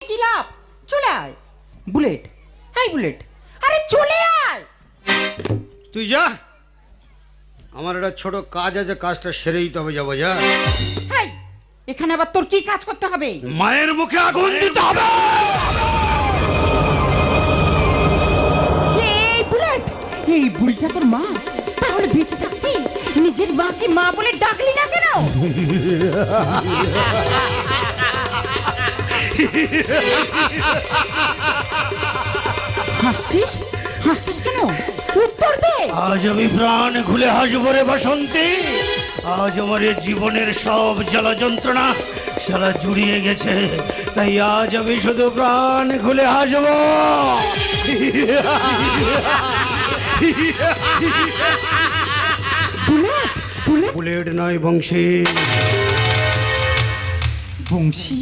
কি লাভ? চলে আয় বুলেট। এই বুলেট, আরে চলে আয়। তুই যা, আমার একটা ছোট কাজ আছে, কাজটা সেরেই তবে যাবো। যা। এই, এখানে আবার তোর কি কাজ করতে হবে? মায়ের মুখে আগুন দিতে হবে। এই বুলেট, এই বুড়িটা তোর মা? তাহলে বেঁচে থাকতে নিজের মাকে মা বলে ডাকলি না কেন? হাসছিস? হাসছিস কেন? উত্তর দে। আজ আমি প্রাণ খুলে হাসবো রে বাসন্তী। আজ আমার এই জীবনের সব জ্বালা যন্ত্রণা সারা জুড়িয়ে গেছে, তাই আজ আমি শুধু প্রাণ খুলে হাসবো। বুলেট, বুলেট, বুলেট নয়, বংশী। বংশী।